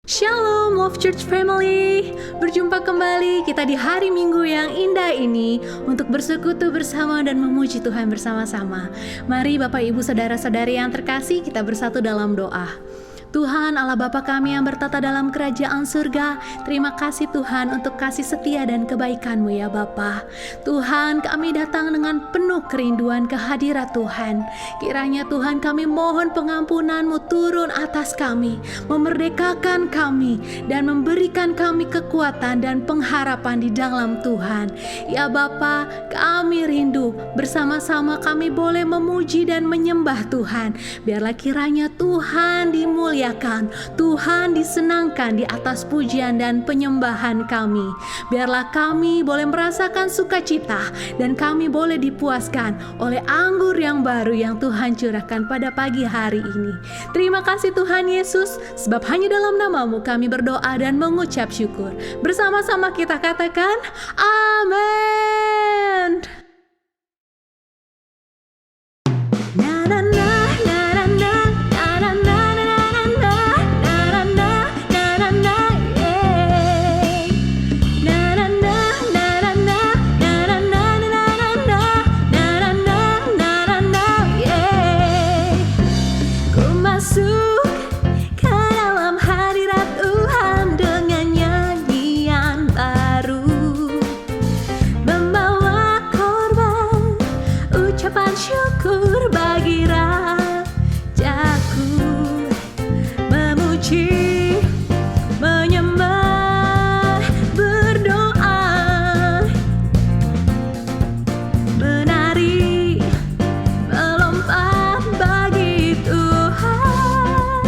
Shalom Love Church Family. Berjumpa kembali kita di hari Minggu yang indah ini untuk bersekutu bersama dan memuji Tuhan bersama-sama. Mari Bapak Ibu Saudara-saudari yang terkasih, kita bersatu dalam doa. Tuhan Allah Bapa kami yang bertata dalam kerajaan surga, terima kasih Tuhan untuk kasih setia dan kebaikan-Mu ya Bapa. Tuhan, kami datang dengan penuh kerinduan kehadirat Tuhan. Kiranya Tuhan, kami mohon pengampunan-Mu turun atas kami, memerdekakan kami dan memberikan kami kekuatan dan pengharapan di dalam Tuhan. Ya Bapa, kami rindu bersama-sama kami boleh memuji dan menyembah Tuhan. Biarlah kiranya Tuhan dimuliakan, Tuhan disenangkan di atas pujian dan penyembahan kami. Biarlah kami boleh merasakan sukacita dan kami boleh dipuaskan oleh anggur yang baru yang Tuhan curahkan pada pagi hari ini. Terima kasih Tuhan Yesus, sebab hanya dalam nama-Mu kami berdoa dan mengucap syukur. Bersama-sama kita katakan amin. Syukur bagi Rajaku, memuji, menyembah, berdoa, menari, melompat bagi Tuhan.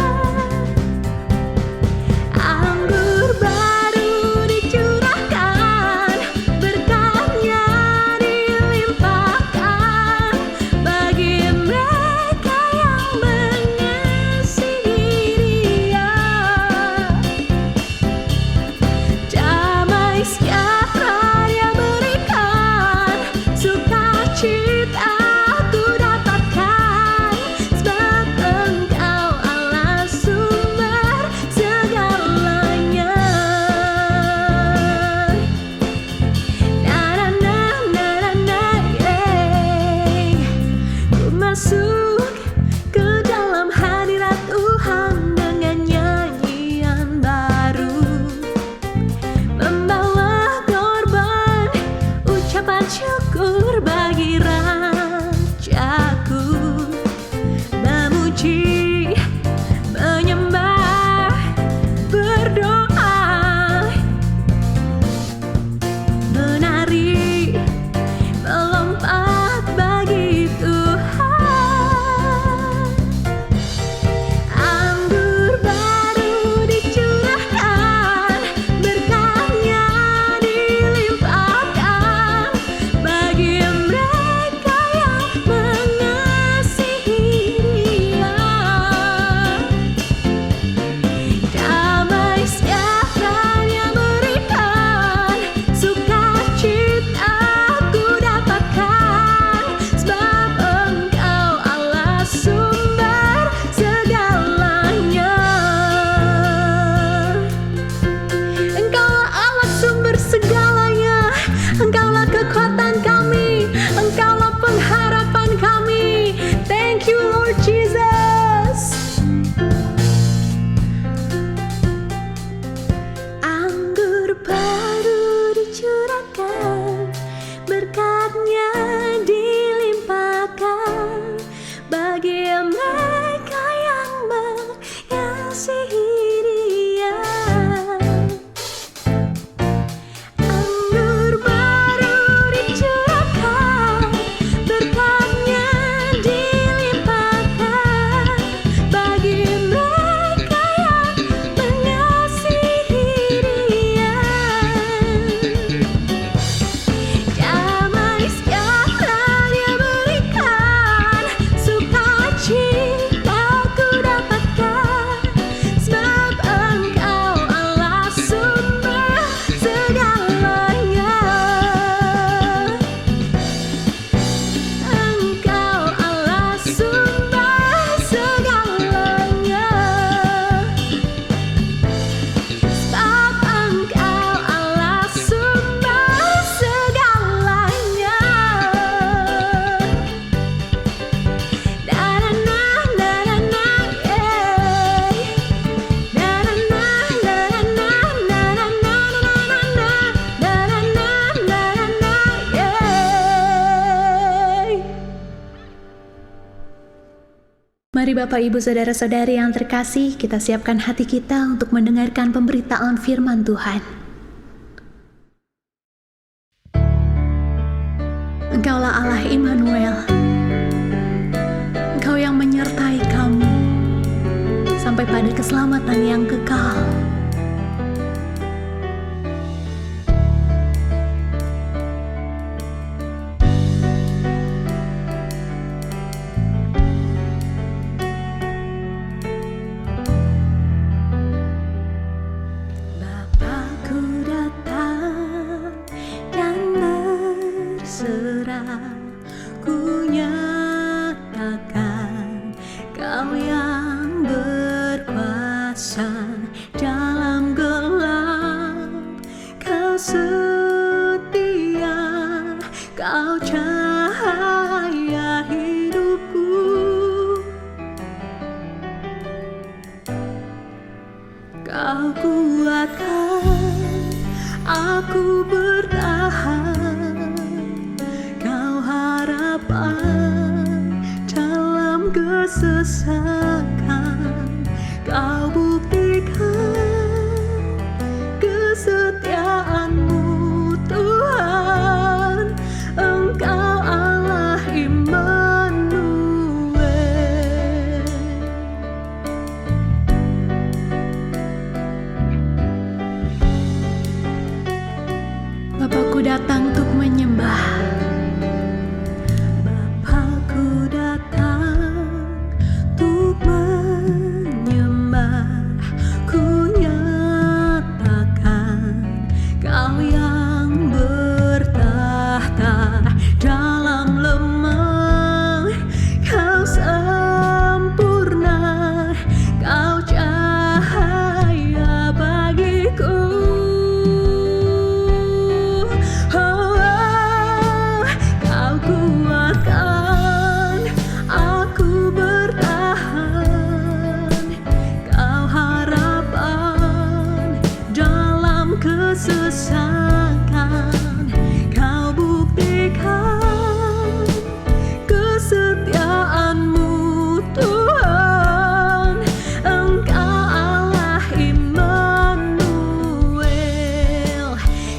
Anggur baru dicurahkan, berkatnya dilimpahkan bagi mereka yang mengasihi Dia. Damai sejahtera Dia berikan, sukacita ku dapatkan, sebab Engkau Allah sumber segalanya. Ku masuk ke dalam hadirat Tuhan dengan nyanyian baru, membawa korban ucapan syukur bagi Rajaku, memuji, menyembah, berdoa, menari, melompat bagi Tuhan. Anggur baru dicurahkan, berkatnya dilimpahkan bagi mereka yang mengasihi Dia. Damai sejahtera Dia berikan, sukacita ku dapatkan, sebab Engkau Allah sumber segalanya. Engkaulah Allah sumber segalanya. Engkaulah kekuatan kami, Engkaulah pengharapan kami. Thank you Lord Jesus. Anggur baru dicurahkan, berkatnya dilimpahkan bagi mereka yang mengasihi Dia. Anggur baru dicurahkan, berkatnya dilimpahkan bagi mereka yang mengasihi Dia. Damai sejahtera Dia berikan, sukacita Mari Bapak Ibu Saudara-saudari yang terkasih, kita siapkan hati kita untuk mendengarkan pemberitaan firman Tuhan. Engkaulah Allah Immanuel, Engkau yang menyertai kami sampai pada keselamatan yang kekal. Ku nyatakan Kau yang berkuasa dalam gelap. Kau setia, Kau cahaya hidupku. Kau kuatkan aku bertahan. Dalam kesesakan, Kau buktikan kesetiaan-Mu, Tuhan. Engkau Allah Immanuel. Bapakku datang untuk menyembah. Kesesakan, Kau buktikan kesetiaan-Mu, Tuhan. Engkau Allah Immanuel.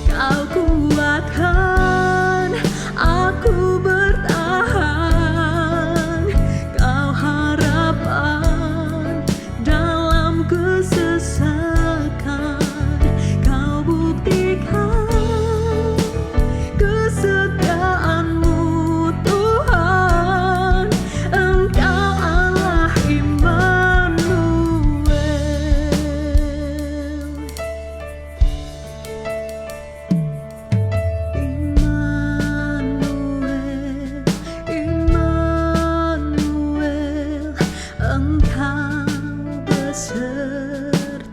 Kau kuatkan aku bertahan. Kau harapan dalam kesesakan. Kesetiaan-Mu, Tuhan. Engkau Allah Immanuel. Immanuel, Immanuel, Engkau besertaku.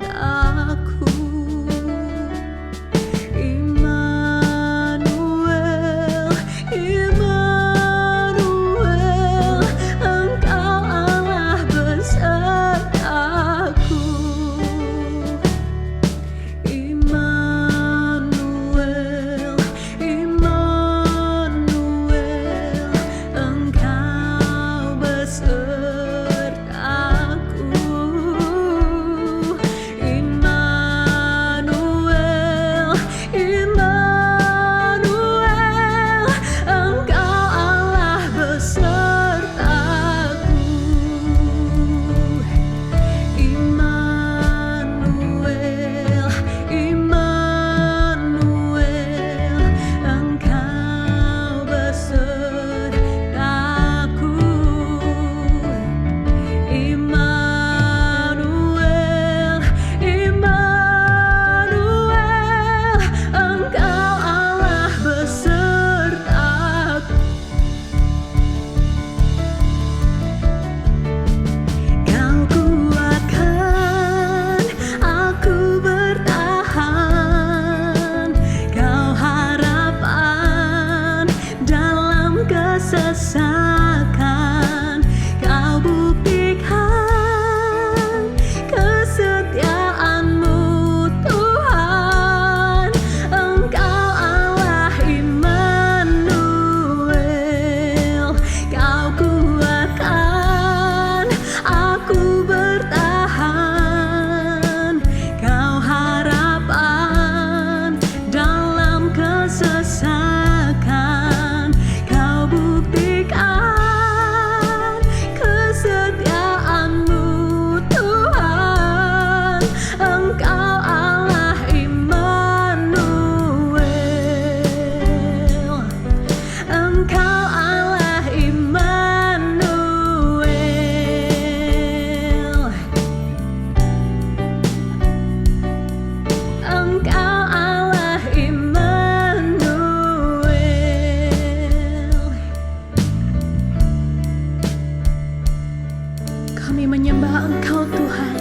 Kami menyembah Engkau Tuhan.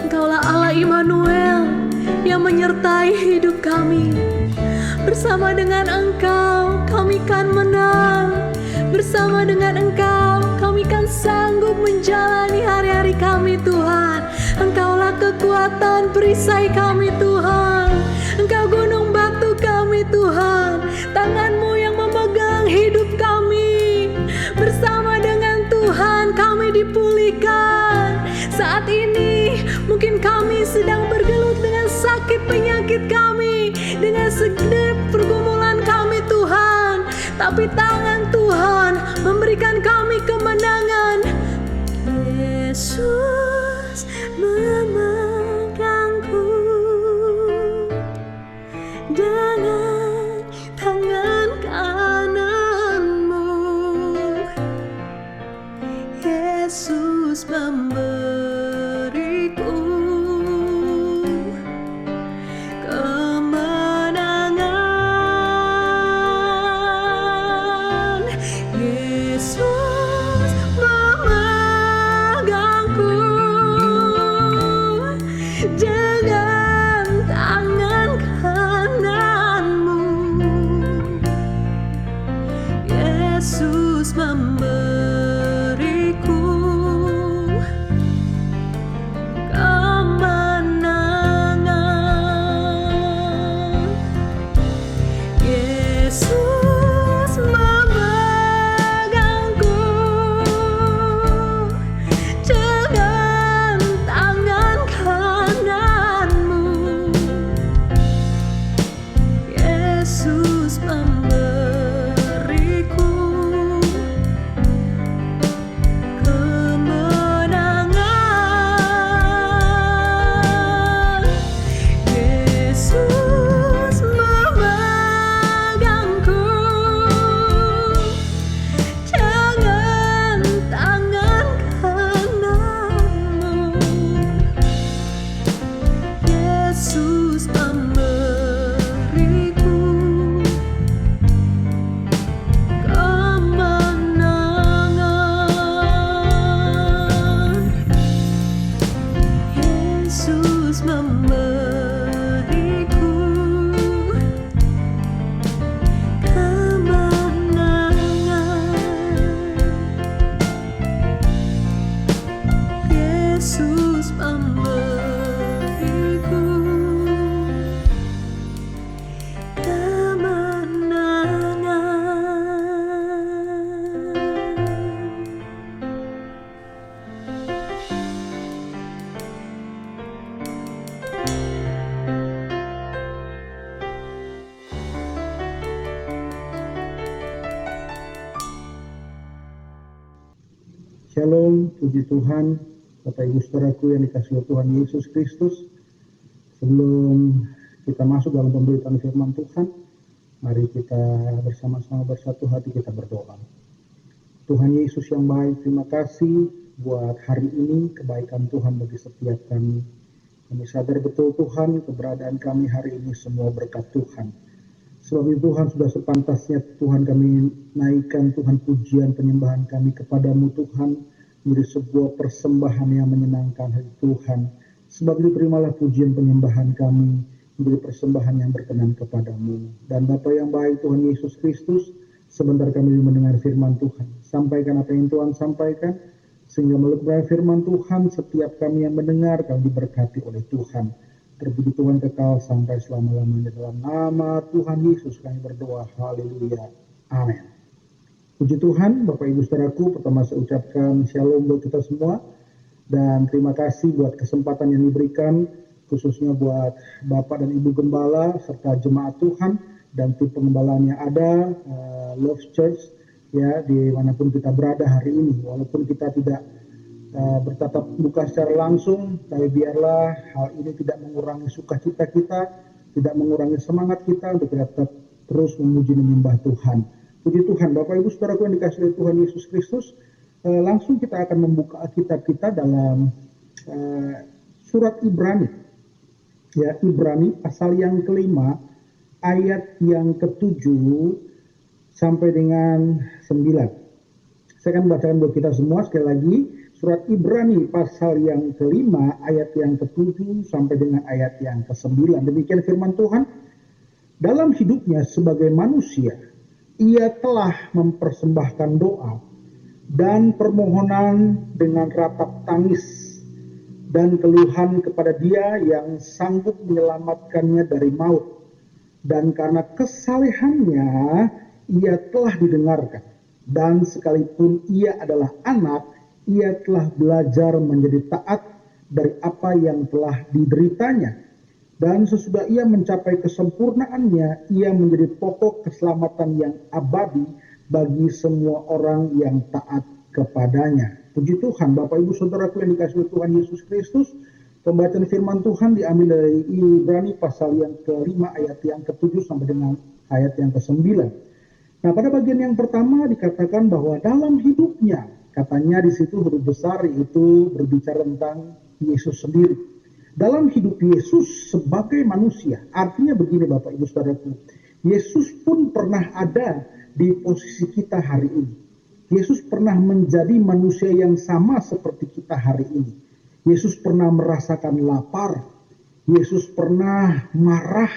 Engkaulah Allah Immanuel yang menyertai hidup kami. Bersama dengan Engkau kami kan menang. Bersama dengan Engkau kami kan sanggup menjalani hari-hari kami Tuhan. Engkaulah kekuatan perisai kami Tuhan. Engkau gunung batu kami Tuhan. Tangan-Mu yang memegang hidup kami. Bersama dengan Tuhan kami dipulihkan. Saat ini mungkin kami sedang bergelut dengan sakit penyakit kami, dengan segenap pergumulan kami Tuhan. Tapi tangan Tuhan memberikan kami kemenangan. Yesus memegangku dengan tangan kanan-Mu. Yesus memberiku kemenangan. Yesus memegangku dengan tangan kanan-Mu. Yesus memberiku kemenangan. Yesus memegangku dengan tangan kanan-Mu. Yesus memberiku kemenangan. Yesus memegangku dengan tangan kanan-Mu. Yesus memberiku kemenangan. Yesus memberiku kemenangan. Yesus memberiku Shalom, puji Tuhan, Bapak Ibu Saudaraku yang dikasihi Tuhan Yesus Kristus. Sebelum kita masuk dalam pemberitaan firman Tuhan, mari kita bersama-sama bersatu hati kita berdoa. Tuhan Yesus yang baik, terima kasih buat hari ini, kebaikan Tuhan bagi setiap kami. Kami sadar betul Tuhan, keberadaan kami hari ini semua berkat Tuhan. Sebab itu Tuhan sudah sepantasnya Tuhan kami naikkan Tuhan pujian penyembahan kami kepadamu Tuhan menjadi sebuah persembahan yang menyenangkan hati Tuhan. Sebab itu terimalah pujian penyembahan kami menjadi persembahan yang berkenan kepadamu. Dan Bapa yang baik Tuhan Yesus Kristus, sebentar kami mendengar firman Tuhan. Sampaikan apa yang Tuhan sampaikan, sehingga melalui firman Tuhan setiap kami yang mendengar kami diberkati oleh Tuhan. Terpuji Tuhan kekal sampai selama-lamanya. Dalam nama Tuhan Yesus kami berdoa. Haleluya. Amin. Puji Tuhan, Bapak Ibu Saudaraku, pertama saya ucapkan shalom buat kita semua. Dan terima kasih buat kesempatan yang diberikan, khususnya buat Bapak dan Ibu Gembala, serta jemaat Tuhan, dan tim pengembalaan yang ada, Love Church, ya, dimanapun kita berada hari ini. Walaupun kita tidak bertatap muka secara langsung, tapi biarlah hal ini tidak mengurangi sukacita kita, tidak mengurangi semangat kita untuk kita tetap terus memuji dan menyembah Tuhan. Puji Tuhan, Bapak Ibu Saudaraku yang dikasihi oleh Tuhan Yesus Kristus, langsung kita akan membuka Alkitab kita dalam surat Ibrani. Ya, Ibrani pasal yang kelima, ayat yang ke-7 sampai dengan 9. Saya akan bacakan buat kita semua sekali lagi. surat Ibrani pasal yang kelima ayat yang ke-7 sampai dengan ayat yang ke-9. Demikian firman Tuhan. Dalam hidupnya sebagai manusia, ia telah mempersembahkan doa dan permohonan dengan ratap tangis dan keluhan kepada Dia yang sanggup menyelamatkannya dari maut. Dan karena kesalehannya ia telah didengarkan. Dan sekalipun ia adalah anak, ia telah belajar menjadi taat dari apa yang telah dideritanya. Dan sesudah ia mencapai kesempurnaannya, ia menjadi pokok keselamatan yang abadi bagi semua orang yang taat kepadanya. Puji Tuhan, Bapak Ibu Saudaraku yang dikasihi Tuhan Yesus Kristus. Pembacaan firman Tuhan diambil dari Ibrani pasal yang ke-5 ayat yang ke-7 sampai dengan ayat yang ke-9. Nah, pada bagian yang pertama dikatakan bahwa dalam hidupnya, katanya di situ huruf besar, yaitu berbicara tentang Yesus sendiri. Dalam hidup Yesus sebagai manusia, artinya begini Bapak Ibu Saudaraku, Yesus pun pernah ada di posisi kita hari ini. Yesus pernah menjadi manusia yang sama seperti kita hari ini. Yesus pernah merasakan lapar, Yesus pernah marah,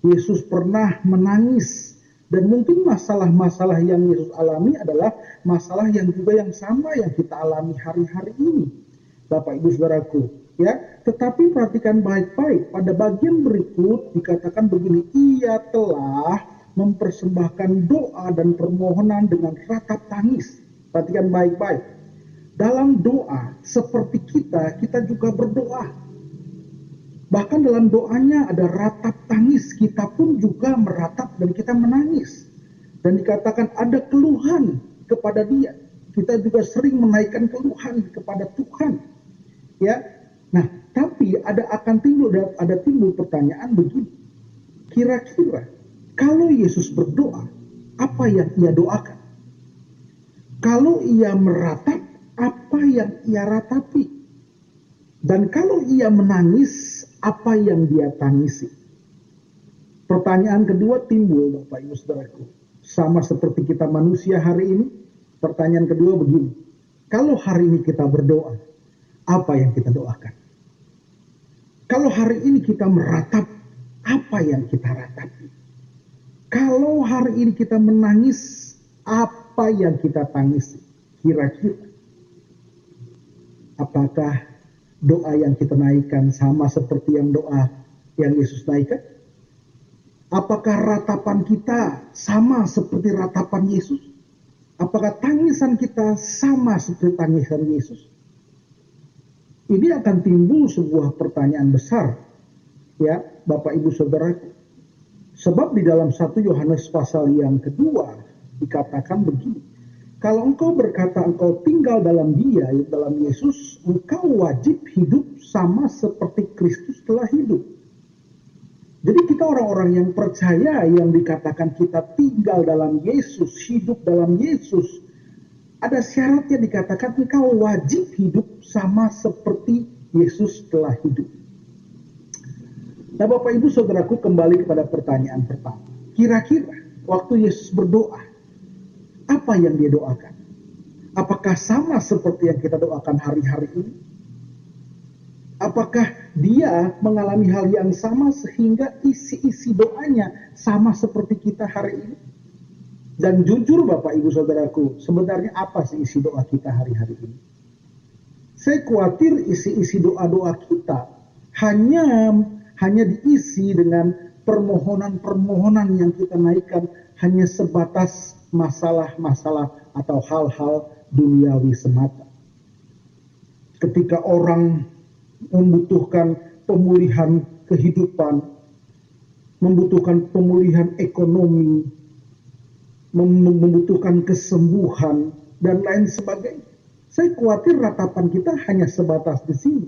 Yesus pernah menangis. Dan mungkin masalah-masalah yang Yesus alami adalah masalah yang juga yang sama yang kita alami hari-hari ini. Bapak Ibu Saudaraku, ya, tetapi perhatikan baik-baik, pada bagian berikut dikatakan begini, ia telah mempersembahkan doa dan permohonan dengan ratap tangis. Perhatikan baik-baik, dalam doa seperti kita juga berdoa. Bahkan dalam doanya ada ratap tangis, kita pun juga meratap dan kita menangis. Dan dikatakan ada keluhan kepada Dia, kita juga sering menaikkan keluhan kepada Tuhan. Ya, nah tapi ada timbul pertanyaan begini, kira-kira kalau Yesus berdoa, apa yang ia doakan? Kalau ia meratap, apa yang ia ratapi? Dan kalau ia menangis, apa yang dia tangisi? Pertanyaan kedua timbul Bapak Ibu Saudaraku, sama seperti kita manusia hari ini. Pertanyaan kedua begini, kalau hari ini kita berdoa, apa yang kita doakan? Kalau hari ini kita meratap, apa yang kita ratapi? Kalau hari ini kita menangis, apa yang kita tangisi? Kira-kira apakah doa yang kita naikkan sama seperti yang doa yang Yesus naikkan? Apakah ratapan kita sama seperti ratapan Yesus? Apakah tangisan kita sama seperti tangisan Yesus? Ini akan timbul sebuah pertanyaan besar, ya Bapak Ibu Saudaraku. Sebab di dalam 1 Yohanes pasal yang kedua dikatakan begini, kalau engkau berkata engkau tinggal dalam Dia, dalam Yesus, engkau wajib hidup sama seperti Kristus telah hidup. Jadi kita orang-orang yang percaya, yang dikatakan kita tinggal dalam Yesus, hidup dalam Yesus, ada syaratnya, dikatakan engkau wajib hidup sama seperti Yesus telah hidup. Nah Bapak Ibu Saudaraku, kembali kepada pertanyaan pertama. Kira-kira waktu Yesus berdoa, apa yang dia doakan? Apakah sama seperti yang kita doakan hari-hari ini? Apakah dia mengalami hal yang sama sehingga isi-isi doanya sama seperti kita hari ini? Dan jujur Bapak Ibu Saudaraku, sebenarnya apa sih isi doa kita hari-hari ini? Saya khawatir isi-isi doa-doa kita hanya diisi dengan permohonan-permohonan yang kita naikkan hanya sebatas masalah-masalah atau hal-hal duniawi semata. Ketika orang membutuhkan pemulihan kehidupan, membutuhkan pemulihan ekonomi, membutuhkan kesembuhan dan lain sebagainya, saya khawatir ratapan kita hanya sebatas di sini.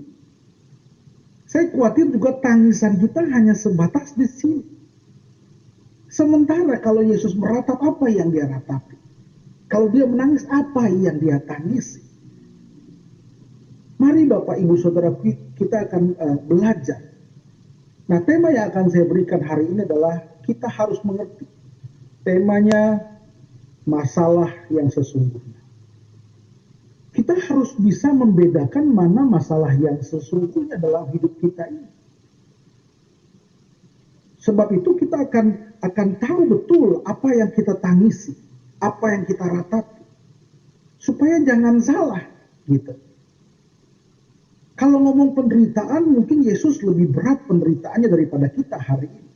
Saya khawatir juga tangisan kita hanya sebatas di sini. Sementara kalau Yesus meratap, apa yang dia ratapi? Kalau dia menangis, apa yang dia tangisi? Mari Bapak Ibu Saudara, kita akan belajar. Nah, tema yang akan saya berikan hari ini adalah kita harus mengerti. Temanya masalah yang sesungguhnya. kita harus bisa membedakan mana masalah yang sesungguhnya dalam hidup kita ini. Sebab itu kita akan tahu betul apa yang kita tangisi, apa yang kita ratapi. Supaya jangan salah gitu. Kalau ngomong penderitaan, mungkin Yesus lebih berat penderitaannya daripada kita hari ini.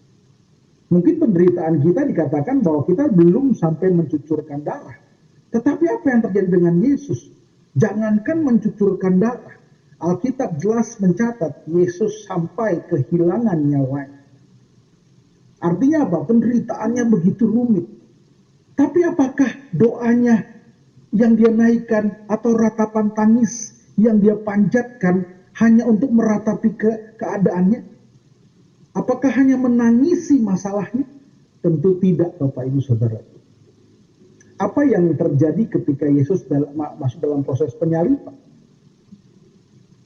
Mungkin penderitaan kita dikatakan bahwa kita belum sampai mencucurkan darah. Tetapi apa yang terjadi dengan Yesus? Jangankan mencucurkan darah. Alkitab jelas mencatat Yesus sampai kehilangan nyawanya. Artinya apa? Penderitaannya begitu rumit. Tapi apakah doanya yang dia naikkan atau ratapan tangis yang dia panjatkan hanya untuk meratapi keadaannya? Apakah hanya menangisi masalahnya? Tentu tidak, Bapak Ibu Saudara. Apa yang terjadi ketika Yesus masuk dalam proses penyaliban?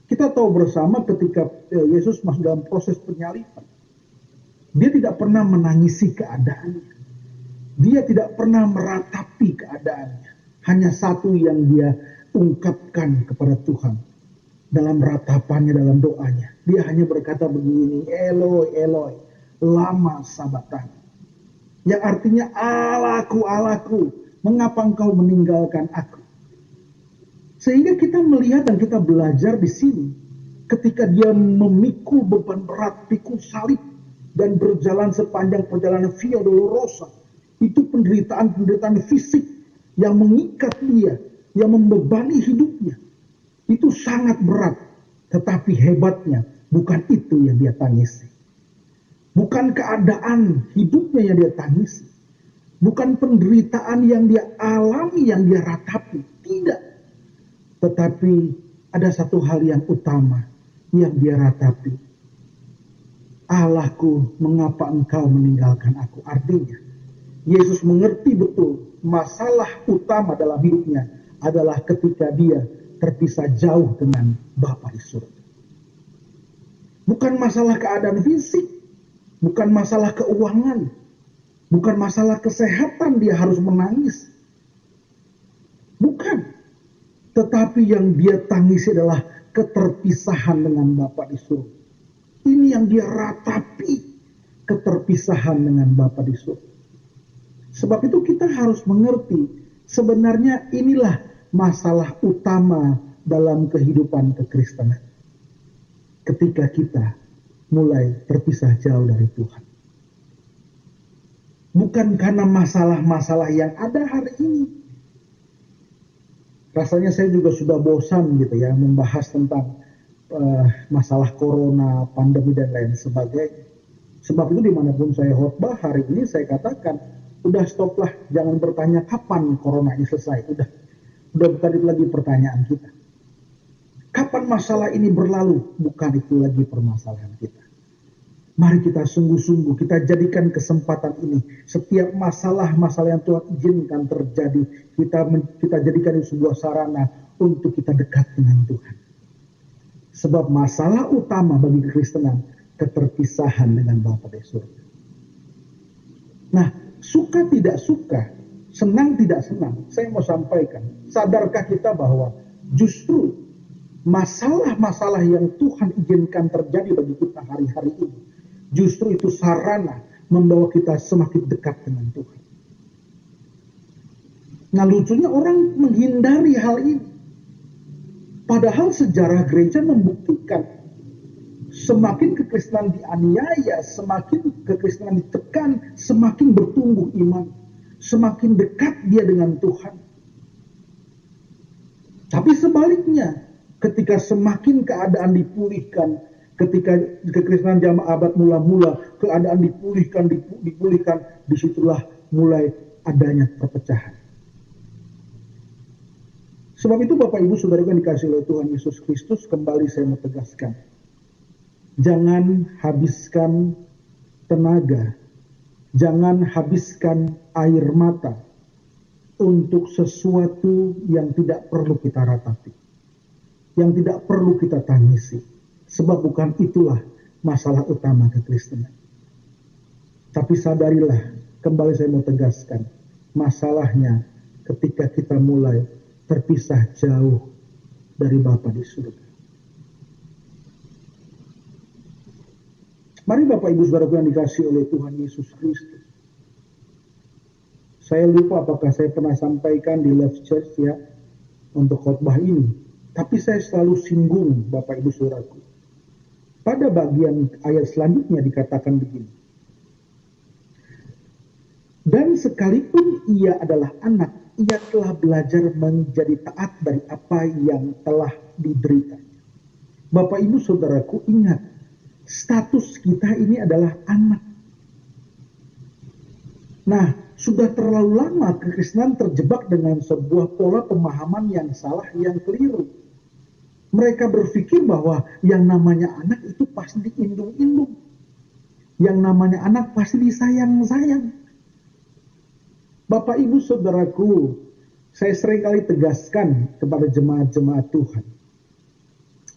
Kita tahu bersama ketika Yesus masuk dalam proses penyaliban, dia tidak pernah menangisi keadaannya. Dia tidak pernah meratapi keadaannya. Hanya satu yang dia ungkapkan kepada Tuhan dalam ratapannya, dalam doanya. Dia hanya berkata begini, Eloi, Eloi, lama sabachthani. Yang artinya, Allahku, Allahku, mengapa engkau meninggalkan aku? Sehingga kita melihat dan kita belajar di sini, ketika dia memikul beban berat, pikul salib, dan berjalan sepanjang perjalanan Via Dolorosa, itu penderitaan fisik yang mengikat dia, yang membebani hidupnya. Itu sangat berat, tetapi hebatnya bukan itu yang dia tangisi. Bukan keadaan hidupnya yang dia tangisi. Bukan penderitaan yang dia alami, yang dia ratapi. Tidak. Tetapi ada satu hal yang utama yang dia ratapi. Allahku, mengapa engkau meninggalkan aku? Artinya, Yesus mengerti betul masalah utama dalam hidupnya adalah ketika dia terpisah jauh dengan Bapa di surga. Bukan masalah keadaan fisik, bukan masalah keuangan, bukan masalah kesehatan dia harus menangis. Bukan. Tetapi yang dia tangisi adalah keterpisahan dengan Bapa di surga. Ini yang dia ratapi, keterpisahan dengan Bapa di surga. Sebab itu kita harus mengerti, sebenarnya inilah masalah utama dalam kehidupan kekristenan. Ketika kita mulai terpisah jauh dari Tuhan. Bukan karena masalah-masalah yang ada hari ini. Rasanya saya juga sudah bosan gitu ya, membahas tentang masalah corona, pandemi dan lain sebagainya. Sebab itu dimanapun saya khotbah hari ini saya katakan, udah stoplah, jangan bertanya kapan corona ini selesai. Udah bukan itu lagi pertanyaan kita. Kapan masalah ini berlalu? Bukan itu lagi permasalahan kita. Mari kita sungguh-sungguh, kita jadikan kesempatan ini. Setiap masalah-masalah yang Tuhan izinkan terjadi, kita jadikan itu sebuah sarana untuk kita dekat dengan Tuhan. Sebab masalah utama bagi kekristenan, keterpisahan dengan Bapa di surga. Nah, suka tidak suka, senang tidak senang, saya mau sampaikan. Sadarkah kita bahwa justru masalah-masalah yang Tuhan izinkan terjadi bagi kita hari-hari ini, justru itu sarana membawa kita semakin dekat dengan Tuhan. Nah, lucunya orang menghindari hal ini. Padahal sejarah gereja membuktikan semakin kekristenan dianiaya, semakin kekristenan ditekan, semakin bertumbuh iman, semakin dekat dia dengan Tuhan. Tapi sebaliknya, ketika semakin keadaan dipulihkan, ketika kekristenan zaman abad mula-mula, keadaan dipulihkan, disitulah mulai adanya perpecahan. Sebab itu Bapak Ibu Saudara yang dikasihi oleh Tuhan Yesus Kristus, kembali saya mau tegaskan. Jangan habiskan tenaga, jangan habiskan air mata untuk sesuatu yang tidak perlu kita ratapi, yang tidak perlu kita tangisi. Sebab bukan itulah masalah utama kekristenan. Tapi sadarilah, kembali saya mau tegaskan, masalahnya ketika kita mulai terpisah jauh dari Bapa di surga. Mari Bapak Ibu Saudaraku yang dikasihi oleh Tuhan Yesus Kristus. Saya lupa apakah saya pernah sampaikan di Love Church ya untuk khotbah ini. Tapi saya selalu singgung Bapak Ibu Saudaraku. Pada bagian ayat selanjutnya dikatakan begini. Dan sekalipun ia adalah anak, ia telah belajar menjadi taat dari apa yang telah diderita. Bapak Ibu Saudaraku ingat, status kita ini adalah anak. Nah, sudah terlalu lama kekristenan terjebak dengan sebuah pola pemahaman yang salah, yang keliru. Mereka berpikir bahwa yang namanya anak itu pasti diindung-indung. Yang namanya anak pasti disayang-sayang. Bapak Ibu Saudaraku, saya seringkali tegaskan kepada jemaat-jemaat Tuhan.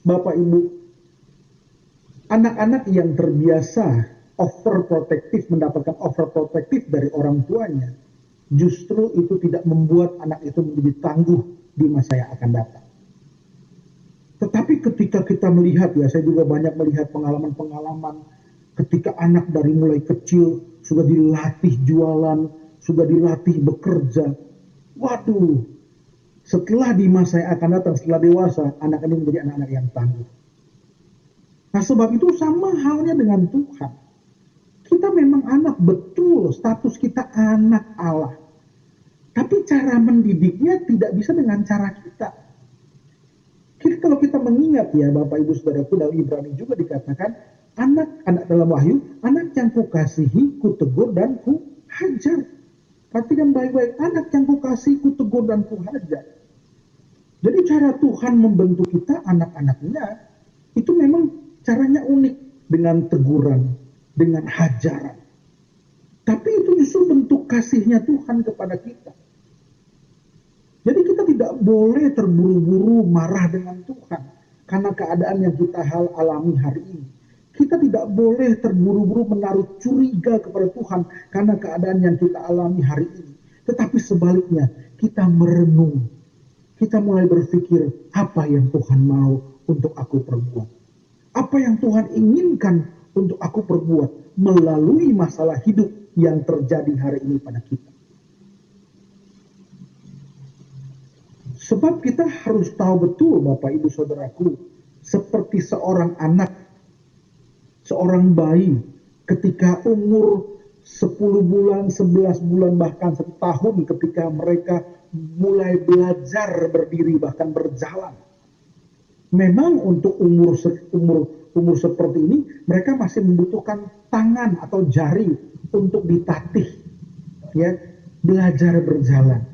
Bapak Ibu, anak-anak yang terbiasa overprotective, mendapatkan overprotective dari orang tuanya, justru itu tidak membuat anak itu menjadi tangguh di masa yang akan datang. Tetapi ketika kita melihat, ya saya juga banyak melihat pengalaman-pengalaman ketika anak dari mulai kecil sudah dilatih jualan, sudah dilatih bekerja. Waduh, setelah di masa yang akan datang, setelah dewasa, anak ini menjadi anak-anak yang tangguh. Nah sebab itu sama halnya dengan Tuhan. Kita memang anak, betul, status kita anak Allah. Tapi cara mendidiknya tidak bisa dengan cara kita. Kalau kita mengingat ya Bapak Ibu Saudaraku, dalam Ibrani juga dikatakan, anak dalam Wahyu, anak yang kukasihi, kutegur dan kuhajar. Perhatikan baik-baik, anak yang kukasihi, kutegur dan kuhajar. Jadi cara Tuhan membentuk kita, anak-anaknya, itu memang caranya unik, dengan teguran, dengan hajaran. Tapi itu justru bentuk kasihnya Tuhan kepada kita. Jadi kita tidak boleh terburu-buru marah dengan Tuhan karena keadaan yang kita alami hari ini. Kita tidak boleh terburu-buru menaruh curiga kepada Tuhan karena keadaan yang kita alami hari ini. Tetapi sebaliknya, kita merenung. Kita mulai berpikir, apa yang Tuhan mau untuk aku perbuat? Apa yang Tuhan inginkan untuk aku perbuat melalui masalah hidup yang terjadi hari ini pada kita? Sebab kita harus tahu betul Bapak Ibu Saudaraku, seperti seorang anak, seorang bayi ketika umur 10 bulan, 11 bulan, bahkan setahun ketika mereka mulai belajar berdiri bahkan berjalan. Memang untuk umur seperti ini mereka masih membutuhkan tangan atau jari untuk ditatih, ya, belajar berjalan.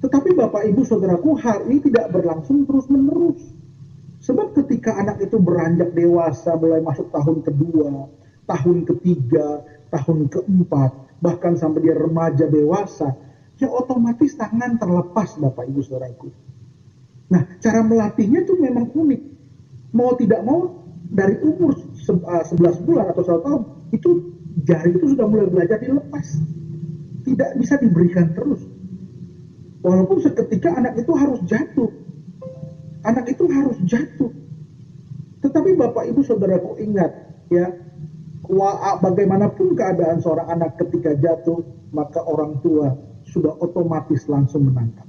Tetapi Bapak Ibu Saudaraku, hal ini tidak berlangsung terus-menerus. Sebab ketika anak itu beranjak dewasa, mulai masuk tahun kedua, tahun ketiga, tahun keempat, bahkan sampai dia remaja dewasa, ya otomatis tangan terlepas Bapak Ibu Saudaraku. Nah, cara melatihnya itu memang unik. Mau tidak mau, dari umur 11 bulan atau 1 tahun, itu jari itu sudah mulai belajar dilepas. Tidak bisa diberikan terus. Walaupun seketika anak itu harus jatuh. Anak itu harus jatuh. Tetapi Bapak Ibu Saudaraku ingat, ya, bagaimanapun keadaan seorang anak ketika jatuh, maka orang tua sudah otomatis langsung menangkap.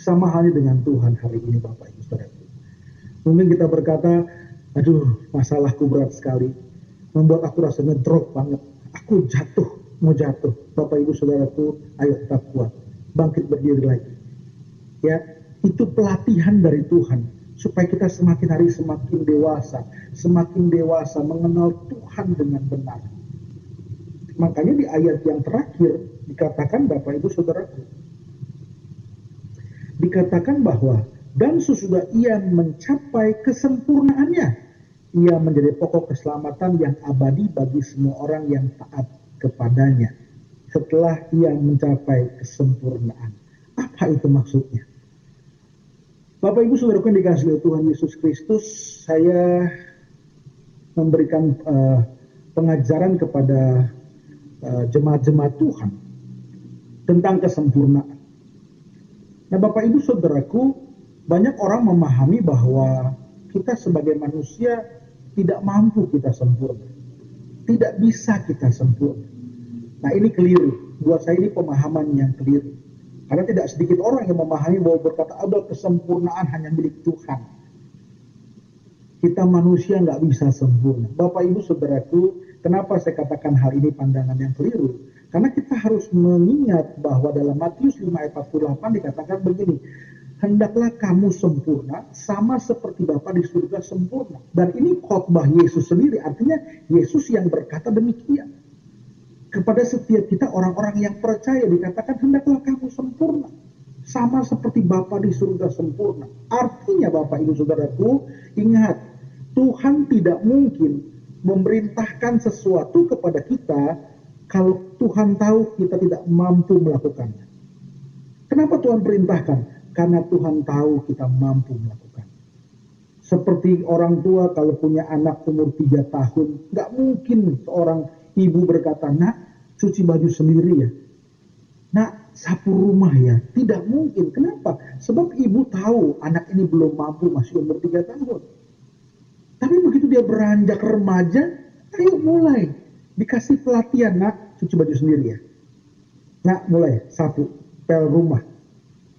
Sama halnya dengan Tuhan hari ini Bapak Ibu Saudaraku. Mungkin kita berkata, aduh masalahku berat sekali. Membuat aku rasanya drop banget. Aku jatuh, mau jatuh. Bapak Ibu Saudaraku, ayo tetap kuat. Bangkit berdiri lagi. Ya, itu pelatihan dari Tuhan supaya kita semakin hari semakin dewasa mengenal Tuhan dengan benar. Makanya di ayat yang terakhir dikatakan Bapak Ibu Saudaraku, dikatakan bahwa dan sesudah ia mencapai kesempurnaannya, ia menjadi pokok keselamatan yang abadi bagi semua orang yang taat kepadanya. Setelah ia mencapai kesempurnaan. Apa itu maksudnya? Bapak Ibu Saudaraku yang dikasihi Tuhan Yesus Kristus, saya memberikan pengajaran kepada jemaat-jemaat Tuhan tentang kesempurnaan. Nah Bapak Ibu Saudaraku, Banyak orang memahami bahwa kita sebagai manusia tidak mampu kita sempurna. Tidak bisa kita sempurna. Nah, ini keliru. Buat saya ini pemahaman yang keliru. Karena tidak sedikit orang yang memahami bahwa berkata ada kesempurnaan hanya milik Tuhan. Kita manusia nggak bisa sempurna. Bapak Ibu Saudaraku, kenapa saya katakan hal ini pandangan yang keliru? Karena kita harus mengingat bahwa dalam Matius 5 ayat 48 dikatakan begini, hendaklah kamu sempurna sama seperti Bapa di surga sempurna. Dan ini khotbah Yesus sendiri, artinya Yesus yang berkata demikian. Kepada setiap kita orang-orang yang percaya dikatakan hendaklah kamu sempurna. Sama seperti Bapa di surga sempurna. Artinya Bapak Ibu Saudaraku, ingat, Tuhan tidak mungkin memerintahkan sesuatu kepada kita kalau Tuhan tahu kita tidak mampu melakukannya. Kenapa Tuhan perintahkan? Karena Tuhan tahu kita mampu melakukan. Seperti orang tua kalau punya anak umur 3 tahun, nggak mungkin seorang ibu berkata, nak cuci baju sendiri ya, nak sapu rumah ya. Tidak mungkin. Kenapa? Sebab ibu tahu anak ini belum mampu, masih umur 3 tahun. Tapi begitu dia beranjak remaja, ayo mulai. Dikasih pelatihan, nak cuci baju sendiri ya. Nak mulai sapu, pel rumah.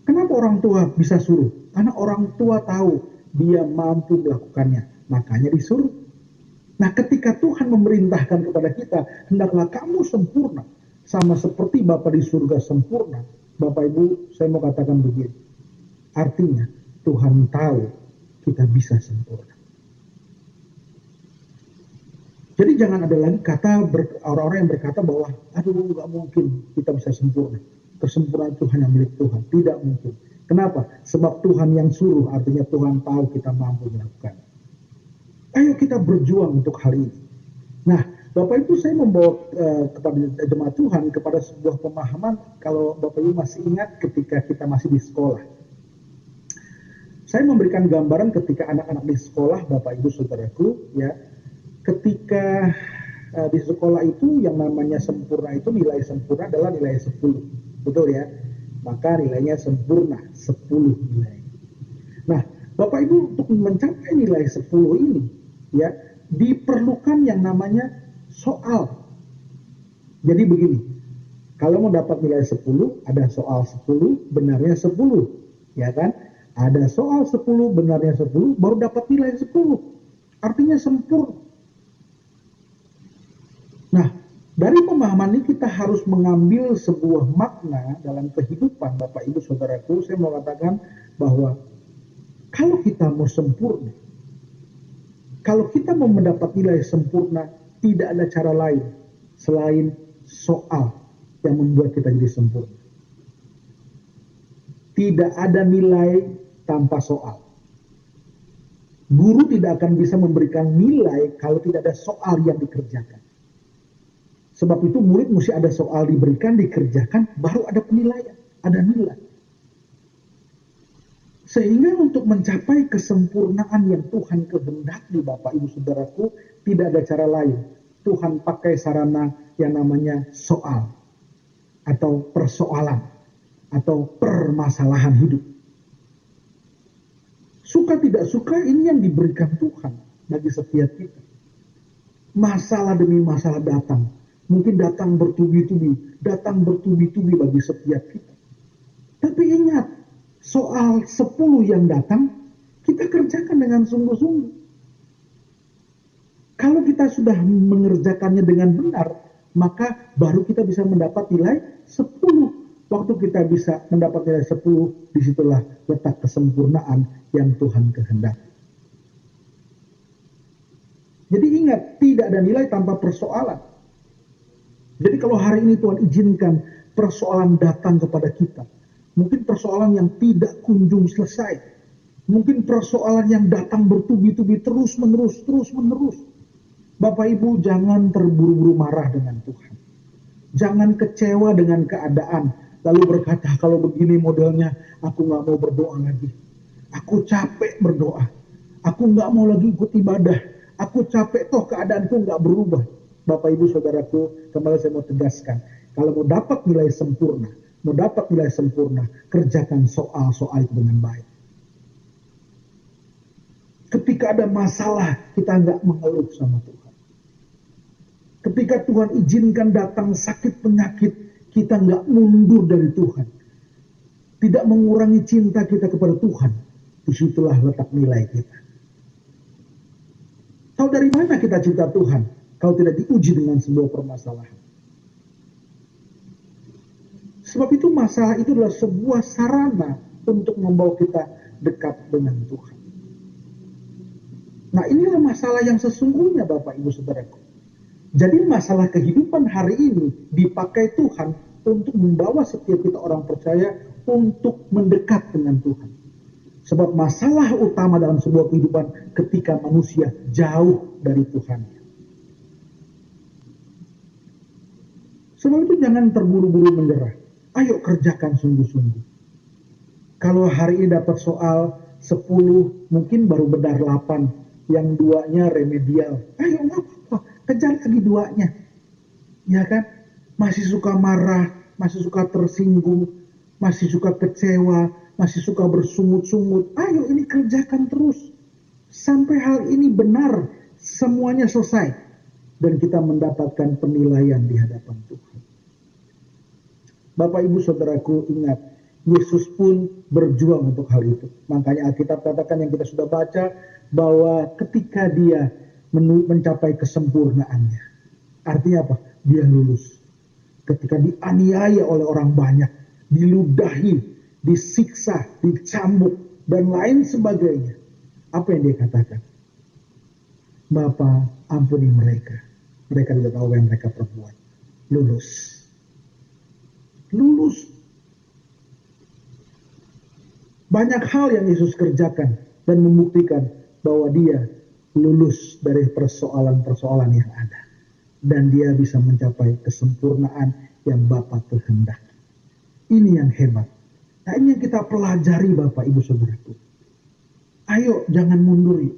Kenapa orang tua bisa suruh? Karena orang tua tahu dia mampu melakukannya, makanya disuruh. Nah, ketika Tuhan memerintahkan kepada kita, hendaklah kamu sempurna, sama seperti Bapa di surga sempurna. Bapak Ibu, saya mau katakan begini. Artinya, Tuhan tahu kita bisa sempurna. Jadi jangan ada lagi kata orang-orang yang berkata bahwa, aduh nggak mungkin kita bisa sempurna. Kesempurnaan itu hanya milik Tuhan. Tidak mungkin. Kenapa? Sebab Tuhan yang suruh, artinya Tuhan tahu kita mampu melakukan. Ayo kita berjuang untuk hal ini. Nah, Bapak Ibu, saya membawa kepada jemaat Tuhan kepada sebuah pemahaman, kalau Bapak Ibu masih ingat ketika kita masih di sekolah. Saya memberikan gambaran ketika anak-anak di sekolah, Bapak Ibu Saudaraku, ya, ketika di sekolah itu yang namanya sempurna itu nilai sempurna adalah nilai 10. Betul ya? Maka nilainya sempurna, 10 nilai. Nah, Bapak Ibu untuk mencapai nilai 10 ini, ya, diperlukan yang namanya soal. Jadi begini, kalau mau dapat nilai 10, ada soal 10, benarnya 10. Ya kan? Ada soal 10, benarnya 10, baru dapat nilai 10. Artinya sempurna. Nah, dari pemahaman ini kita harus mengambil sebuah makna dalam kehidupan Bapak Ibu Saudaraku. Saya mau katakan bahwa kalau kita mau sempurna, kalau kita mau mendapat nilai sempurna, tidak ada cara lain selain soal yang membuat kita jadi sempurna. Tidak ada nilai tanpa soal. Guru tidak akan bisa memberikan nilai kalau tidak ada soal yang dikerjakan. Sebab itu murid mesti ada soal diberikan, dikerjakan, baru ada penilaian, ada nilai. Sehingga untuk mencapai kesempurnaan yang Tuhan kehendaki, Bapak Ibu Saudaraku, tidak ada cara lain. Tuhan pakai sarana yang namanya soal, atau persoalan, atau permasalahan hidup. Suka tidak suka, ini yang diberikan Tuhan bagi setiap kita. Masalah demi masalah datang. Mungkin datang bertubi-tubi bagi setiap kita. Tapi ingat, soal 10 yang datang, kita kerjakan dengan sungguh-sungguh. Kalau kita sudah mengerjakannya dengan benar, maka baru kita bisa mendapat nilai 10. Waktu kita bisa mendapat nilai 10, disitulah letak kesempurnaan yang Tuhan kehendaki. Jadi ingat, tidak ada nilai tanpa persoalan. Jadi kalau hari ini Tuhan izinkan persoalan datang kepada kita, mungkin persoalan yang tidak kunjung selesai, mungkin persoalan yang datang bertubi-tubi terus menerus. Bapak Ibu, jangan terburu-buru marah dengan Tuhan. Jangan kecewa dengan keadaan, lalu berkata kalau begini modelnya aku gak mau berdoa lagi. Aku capek berdoa, aku gak mau lagi ikut ibadah, aku capek toh keadaanku gak berubah. Bapak Ibu Saudaraku, kembali saya mau tegaskan, kalau mau dapat nilai sempurna, kerjakan soal-soal itu dengan baik. ketika ada masalah, kita nggak mengeluh sama Tuhan. Ketika Tuhan izinkan datang sakit penyakit, kita nggak mundur dari Tuhan. Tidak mengurangi cinta kita kepada Tuhan. Disitulah letak nilai kita. Tahu dari mana kita cinta Tuhan? Kalau tidak diuji dengan sebuah permasalahan. Sebab itu masalah itu adalah sebuah sarana untuk membawa kita dekat dengan Tuhan. Nah, inilah masalah yang sesungguhnya Bapak Ibu Saudaraku. Jadi masalah kehidupan hari ini dipakai Tuhan untuk membawa setiap kita orang percaya untuk mendekat dengan Tuhan. Sebab masalah utama dalam sebuah kehidupan ketika manusia jauh dari Tuhan. Sebab itu jangan terburu-buru menyerah. Ayo kerjakan sungguh-sungguh. Kalau hari ini dapat soal 10, mungkin baru benar 8. Yang 2-nya remedial. Ayo nggak apa-apa, kejar lagi 2-nya. Ya kan? Masih suka marah, masih suka tersinggung, masih suka kecewa, masih suka bersungut-sungut. Ayo ini kerjakan terus. Sampai hal ini benar, semuanya selesai. Dan kita mendapatkan penilaian di hadapan Tuhan. Bapak Ibu Saudaraku, ingat, Yesus pun berjuang untuk hal itu. Makanya Alkitab katakan yang kita sudah baca, bahwa ketika dia mencapai kesempurnaannya. Artinya apa? Dia lulus. Ketika dianiaya oleh orang banyak, diludahi, disiksa, dicambuk, dan lain sebagainya. Apa yang dia katakan? Bapa, ampuni mereka. Mereka tidak tahu apa yang mereka perbuat. Lulus. Lulus. Banyak hal yang Yesus kerjakan dan membuktikan bahwa dia lulus dari persoalan-persoalan yang ada. Dan dia bisa mencapai kesempurnaan yang Bapa kehendaki. Ini yang hebat. Nah, ini yang kita pelajari Bapak Ibu Saudaraku. Ayo jangan mundur yuk.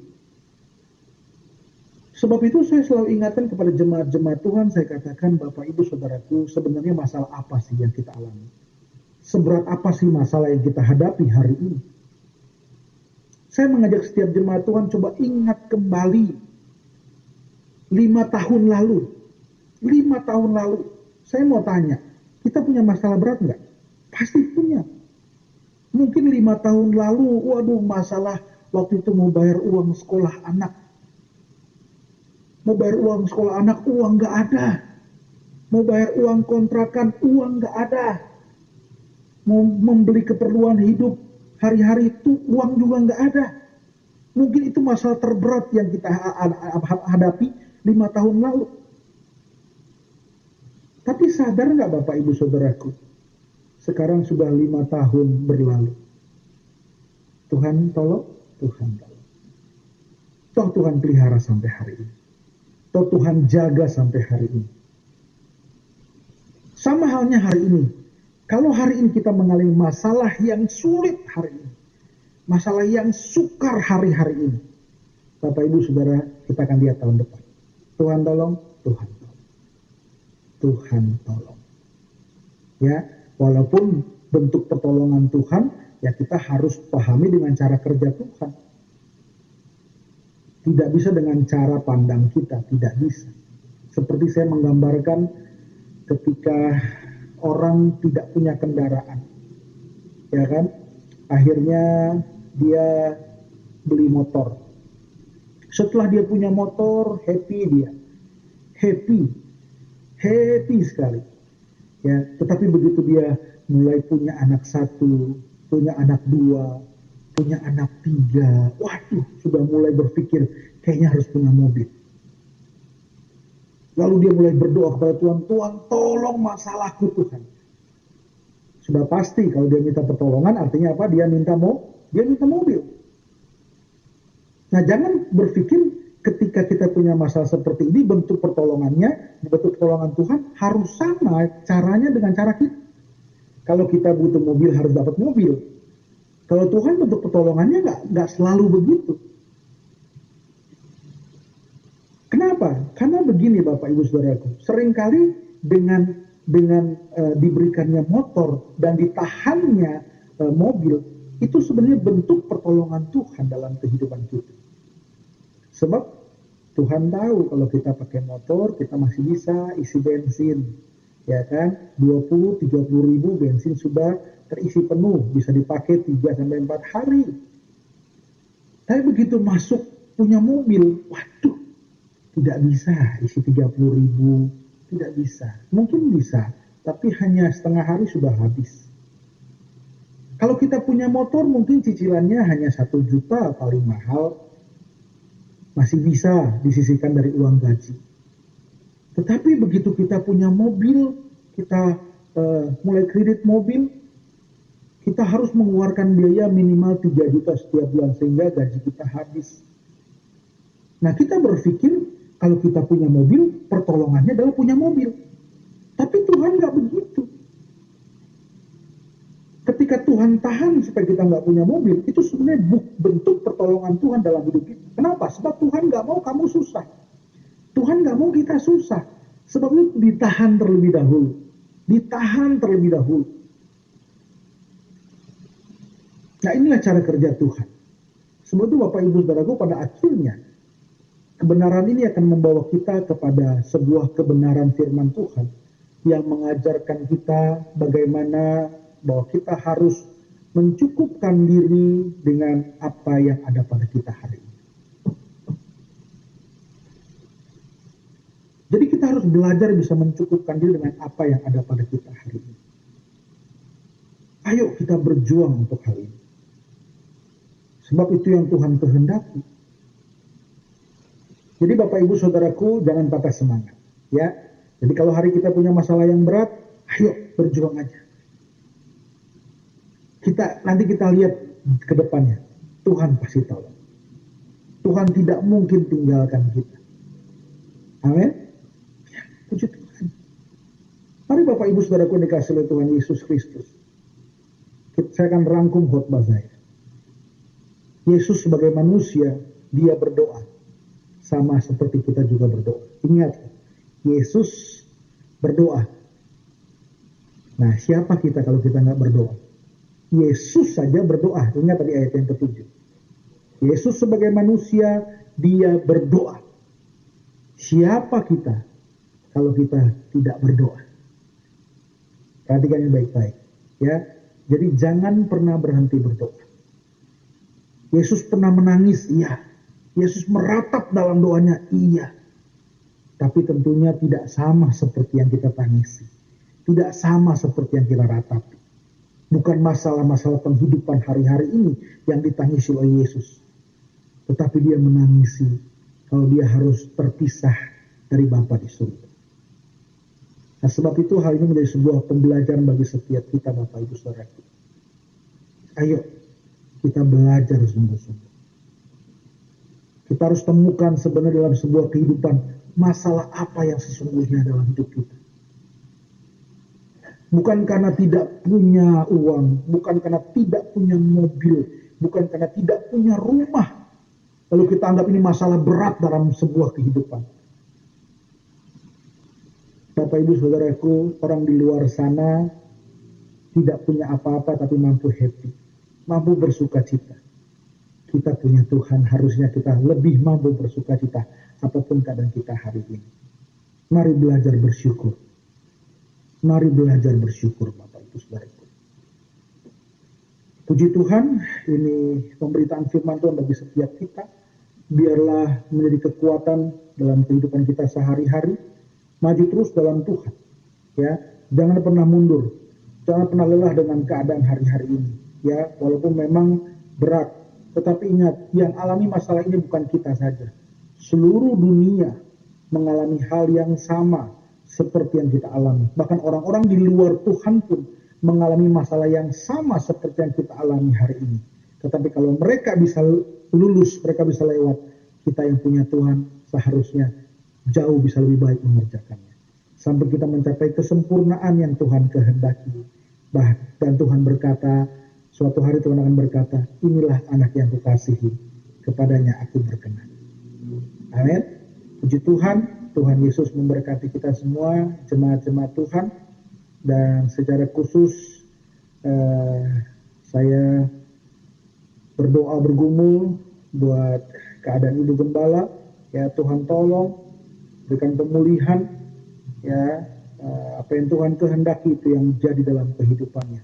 Sebab itu saya selalu ingatkan kepada jemaat-jemaat Tuhan, saya katakan Bapak Ibu Saudaraku, sebenarnya masalah apa sih yang kita alami? Seberat apa sih masalah yang kita hadapi hari ini? Saya mengajak setiap jemaat Tuhan coba ingat kembali 5 tahun lalu. 5 tahun lalu. Saya mau tanya, kita punya masalah berat nggak? Pasti punya. Mungkin 5 tahun lalu, waduh masalah waktu itu mau bayar uang sekolah anak. Mau bayar uang sekolah anak, uang nggak ada. Mau bayar uang kontrakan, uang nggak ada. Mau membeli keperluan hidup, hari-hari itu uang juga nggak ada. Mungkin itu masalah terberat yang kita hadapi 5 tahun lalu. Tapi sadar nggak Bapak Ibu Saudaraku? Sekarang sudah 5 tahun berlalu. Tuhan tolong, Tuhan tolong. Toh Tuhan pelihara sampai hari ini. Toh Tuhan jaga sampai hari ini. Sama halnya hari ini. Kalau hari ini kita mengalami masalah yang sulit hari ini, masalah yang sukar hari-hari ini, Bapak Ibu Saudara, kita akan lihat tahun depan. Tuhan tolong, Tuhan tolong. Tuhan tolong. Ya, walaupun bentuk pertolongan Tuhan, ya kita harus pahami dengan cara kerja Tuhan. Tidak bisa dengan cara pandang kita, tidak bisa. Seperti saya menggambarkan ketika orang tidak punya kendaraan, ya kan? Akhirnya dia beli motor. Setelah dia punya motor, happy dia, happy sekali. Ya, tetapi begitu dia mulai punya anak 1, punya anak 2, punya anak 3, waduh, sudah mulai berpikir kayaknya harus punya mobil. Lalu dia mulai berdoa kepada Tuhan, Tuhan tolong masalahku Tuhan. Sudah pasti kalau dia minta pertolongan artinya apa? Dia minta mobil. Nah jangan berpikir ketika kita punya masalah seperti ini bentuk pertolongannya, bentuk pertolongan Tuhan harus sama caranya dengan cara kita. Kalau kita butuh mobil harus dapat mobil. Kalau Tuhan bentuk pertolongannya nggak selalu begitu. Kenapa? Karena begini Bapak Ibu Saudaraku, seringkali dengan diberikannya motor dan ditahannya mobil, itu sebenarnya bentuk pertolongan Tuhan dalam kehidupan kita. Sebab Tuhan tahu kalau kita pakai motor, kita masih bisa isi bensin. Ya kan, 20-30 ribu bensin sudah terisi penuh, bisa dipakai 3-4 hari. Tapi begitu masuk punya mobil, waduh, tidak bisa isi 30 ribu, tidak bisa. Mungkin bisa, tapi hanya setengah hari sudah habis. Kalau kita punya motor, mungkin cicilannya hanya 1 juta paling mahal, masih bisa disisihkan dari uang gaji. Tetapi begitu kita punya mobil, kita mulai kredit mobil, kita harus mengeluarkan biaya minimal 3 juta setiap bulan sehingga gaji kita habis. Nah, kita berpikir kalau kita punya mobil, pertolongannya adalah punya mobil. Tapi Tuhan nggak begitu. Ketika Tuhan tahan supaya kita nggak punya mobil, itu sebenarnya bentuk pertolongan Tuhan dalam hidup kita. Kenapa? Sebab Tuhan nggak mau kamu susah. Tuhan nggak mau kita susah. Sebab itu ditahan terlebih dahulu. Ditahan terlebih dahulu. Nah, inilah cara kerja Tuhan. Sebab itu Bapak Ibu Saudaraku, pada akhirnya kebenaran ini akan membawa kita kepada sebuah kebenaran firman Tuhan yang mengajarkan kita bagaimana bahwa kita harus mencukupkan diri dengan apa yang ada pada kita hari ini. Jadi kita harus belajar bisa mencukupkan diri dengan apa yang ada pada kita hari ini. Ayo kita berjuang untuk hal ini. Sebab itu yang Tuhan kehendaki. Jadi Bapak Ibu Saudaraku, jangan patah semangat. Ya. Jadi kalau hari kita punya masalah yang berat, ayo berjuang aja. Nanti kita lihat ke depannya. Tuhan pasti tahu. Tuhan tidak mungkin tinggalkan kita. Amin. Ya, puji Tuhan. Mari Bapak Ibu Saudaraku dikasih oleh Tuhan Yesus Kristus. Saya akan rangkum khotbah saya. Yesus sebagai manusia, dia berdoa. Sama seperti kita juga berdoa. Ingat, Yesus berdoa. Nah, siapa kita kalau kita nggak berdoa? Yesus saja berdoa. Ingat tadi ayat yang ke-7. Yesus sebagai manusia, dia berdoa. Siapa kita kalau kita tidak berdoa? Perhatikan yang baik-baik. Ya, jadi jangan pernah berhenti berdoa. Yesus pernah menangis, iya. Yesus meratap dalam doanya, iya. Tapi tentunya tidak sama seperti yang kita tangisi. Tidak sama seperti yang kita ratapi. Bukan masalah-masalah penghidupan hari-hari ini yang ditangisi oleh Yesus. Tetapi dia menangisi kalau dia harus terpisah dari Bapa di surga. Nah, sebab itu hal ini menjadi sebuah pembelajaran bagi setiap kita, Bapak Ibu Saudaraku. Ayo kita belajar sungguh-sungguh. Kita harus temukan sebenarnya dalam sebuah kehidupan masalah apa yang sesungguhnya dalam hidup kita. Bukan karena tidak punya uang, bukan karena tidak punya mobil, bukan karena tidak punya rumah. Lalu kita anggap ini masalah berat dalam sebuah kehidupan. Bapak Ibu Saudaraku, orang di luar sana tidak punya apa-apa tapi mampu happy, mampu bersuka cita. Kita punya Tuhan, harusnya kita lebih mampu bersuka cita apapun keadaan kita hari ini. Mari belajar bersyukur. Mari belajar bersyukur, Bapak Ibu Saudaraku. Puji Tuhan, ini pemberitaan firman Tuhan bagi setiap kita. Biarlah menjadi kekuatan dalam kehidupan kita sehari-hari. Maju terus dalam Tuhan. Ya, jangan pernah mundur. Jangan pernah lelah dengan keadaan hari-hari ini. Ya, walaupun memang berat. Tetapi ingat, yang alami masalah ini bukan kita saja. Seluruh dunia mengalami hal yang sama seperti yang kita alami. Bahkan orang-orang di luar Tuhan pun mengalami masalah yang sama seperti yang kita alami hari ini. Tetapi kalau mereka bisa lulus, mereka bisa lewat, kita yang punya Tuhan seharusnya jauh bisa lebih baik mengerjakannya. Sampai kita mencapai kesempurnaan yang Tuhan kehendaki. Dan Tuhan berkata, suatu hari Tuhan akan berkata, inilah anak yang kukasihi, kepadanya aku berkenan. Amin. Puji Tuhan, Tuhan Yesus memberkati kita semua, jemaat-jemaat Tuhan. Dan secara khusus, saya berdoa bergumul buat keadaan Ibu Gembala, ya Tuhan tolong berikan pemulihan, ya apa yang Tuhan kehendaki itu yang jadi dalam kehidupannya.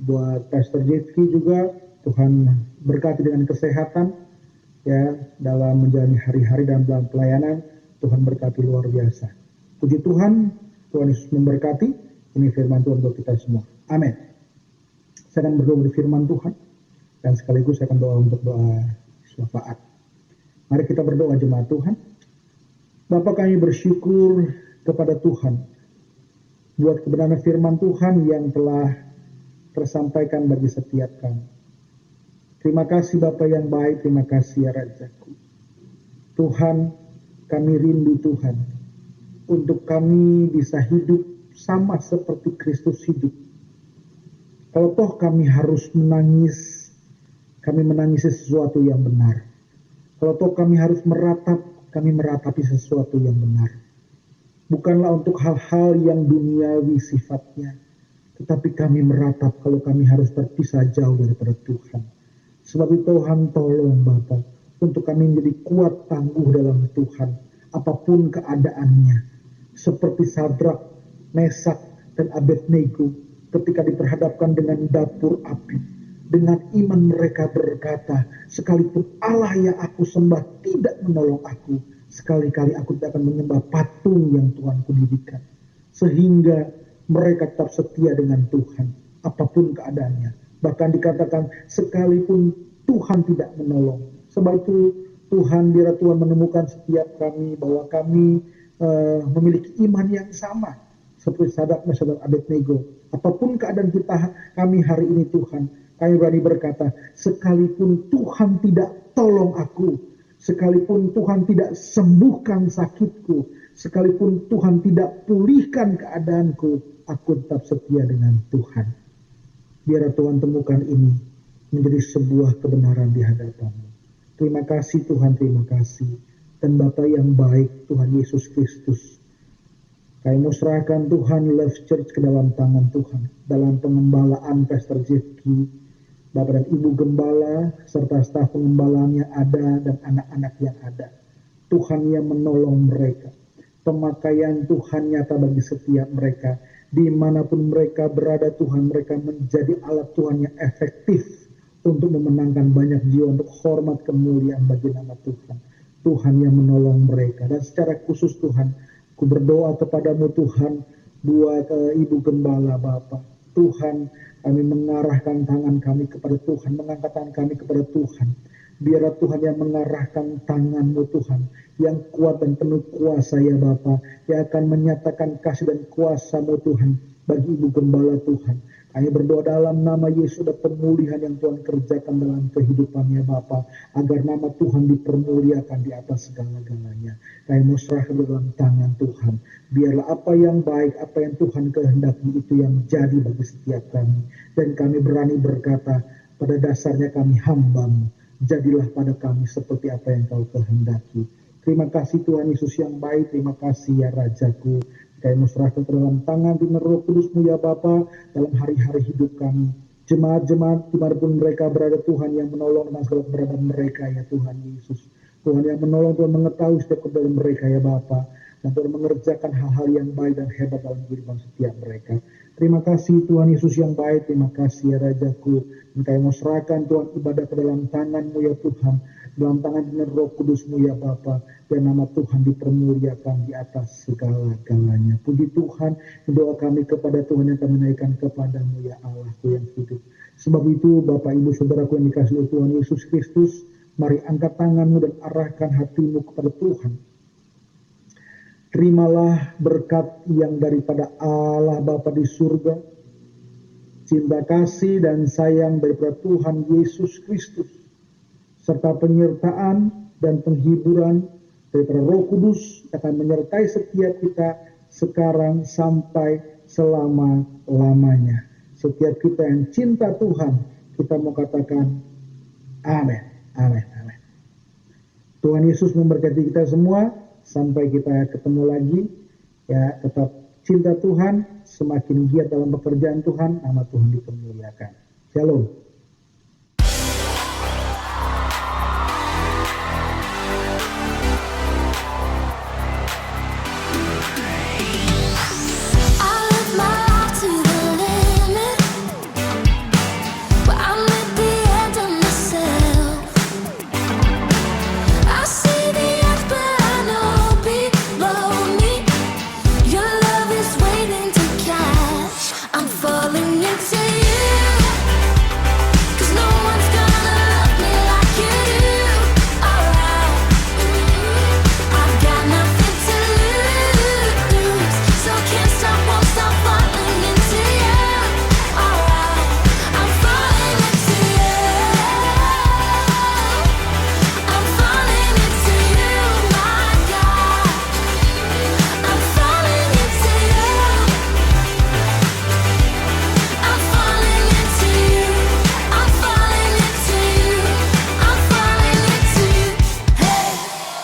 Buat Pastor Jeffy juga Tuhan berkati dengan kesehatan, ya dalam menjalani hari-hari dan dalam pelayanan. Tuhan berkati luar biasa. Puji Tuhan, Tuhan Yesus memberkati. Ini firman Tuhan buat kita semua. Amin. Saya akan berdoa firman Tuhan dan sekaligus saya akan doa untuk doa syafaat. Mari kita berdoa jemaat Tuhan. Bapa, kami bersyukur kepada Tuhan buat kebenaran firman Tuhan yang telah tersampaikan bagi setiap kami. Terima kasih Bapa yang baik, terima kasih ya Rajaku. Tuhan, kami rindu Tuhan untuk kami bisa hidup sama seperti Kristus hidup. Kalau toh kami harus menangis, kami menangisi sesuatu yang benar. Kalau toh kami harus meratap, kami meratapi sesuatu yang benar. Bukanlah untuk hal-hal yang duniawi sifatnya, tetapi kami meratap kalau kami harus terpisah jauh daripada Tuhan. Sebab itu Tuhan tolong Bapa untuk kami menjadi kuat tangguh dalam Tuhan, apapun keadaannya. Seperti Sadrak, Mesak, dan Abednego ketika diperhadapkan dengan dapur api. Dengan iman mereka berkata, sekalipun Allah yang aku sembah tidak menolong aku, sekali-kali aku tidak akan menyembah patung yang Tuhanku dirikan. Sehingga mereka tetap setia dengan Tuhan, apapun keadaannya. Bahkan dikatakan, sekalipun Tuhan tidak menolong. Sebab itu Tuhan, biar Tuhan menemukan setiap kami bahwa kami memiliki iman yang sama seperti Sadrak, Mesak, dan Abednego. Apapun keadaan kami hari ini Tuhan, kami berani berkata, sekalipun Tuhan tidak tolong aku, sekalipun Tuhan tidak sembuhkan sakitku, sekalipun Tuhan tidak pulihkan keadaanku, aku tetap setia dengan Tuhan. Biar Tuhan temukan ini menjadi sebuah kebenaran di hadapan-Mu. Terima kasih Tuhan, terima kasih. Dan Bapa yang baik, Tuhan Yesus Kristus, kami mau serahkan Tuhan Love Church ke dalam tangan Tuhan, dalam pengembalaan Pastor Jeffy, Bapak dan Ibu Gembala, serta staf pengembalanya ada dan anak-anak yang ada. Tuhan yang menolong mereka. Pemakaian Tuhan nyata bagi setiap mereka. Dimanapun mereka berada Tuhan, mereka menjadi alat Tuhan yang efektif untuk memenangkan banyak jiwa, untuk hormat kemuliaan bagi nama Tuhan. Tuhan yang menolong mereka. Dan secara khusus Tuhan, aku berdoa kepadamu Tuhan, buat Ibu Gembala Bapak. Tuhan, kami mengarahkan tangan kami kepada Tuhan, mengangkat tangan kami kepada Tuhan. Biarlah Tuhan yang mengarahkan tangan-Mu Tuhan, yang kuat dan penuh kuasa ya Bapa, yang akan menyatakan kasih dan kuasa-Mu Tuhan bagi Ibu Gembala Tuhan. Kami berdoa dalam nama Yesus, ada pemulihan yang Tuhan kerjakan dalam kehidupannya Bapa, agar nama Tuhan dipermuliakan di atas segala-galanya. Kami mau serahkan dalam tangan Tuhan. Biarlah apa yang baik, apa yang Tuhan kehendaki itu yang jadi bagi setiap kami. Dan kami berani berkata, pada dasarnya kami hamba-Mu. Jadilah pada kami seperti apa yang Kau kehendaki. Terima kasih Tuhan Yesus yang baik, terima kasih ya Rajaku. Kami mau serahkan ke dalam tangan Tuhan Roh Kudus-Mu ya Bapa, dalam hari-hari hidup kami. Jemaat-jemaat dimanapun mereka berada Tuhan yang menolong dengan segala keberadaan mereka ya Tuhan Yesus. Tuhan yang menolong, Tuhan mengetahui setiap keberadaan mereka ya Bapa. Dan Tuhan mengerjakan hal-hal yang baik dan hebat dalam kehidupan setiap mereka. Terima kasih Tuhan Yesus yang baik, terima kasih ya Rajaku. Dan kami mau serahkan Tuhan ibadah ke dalam tangan-Mu ya Tuhan. Dalam tangan dengan Roh Kudus-Mu ya Bapa, dan nama Tuhan dipermuliakan di atas segala-galanya. Puji Tuhan, doa kami kepada Tuhan yang kami naikkan kepadamu ya Allahku yang hidup. Sebab itu Bapak Ibu Saudaraku yang dikasihi Tuhan Yesus Kristus, mari angkat tanganmu dan arahkan hatimu kepada Tuhan. Terimalah berkat yang daripada Allah Bapa di surga, cinta kasih dan sayang daripada Tuhan Yesus Kristus, serta penyertaan dan penghiburan daripada Roh Kudus akan menyertai setiap kita sekarang sampai selama-lamanya. Setiap kita yang cinta Tuhan, kita mau katakan amin, amin, amin. Tuhan Yesus memberkati kita semua. Sampai kita ketemu lagi, ya tetap cinta Tuhan, semakin giat dalam pekerjaan Tuhan, nama Tuhan dipermuliakan. Shalom.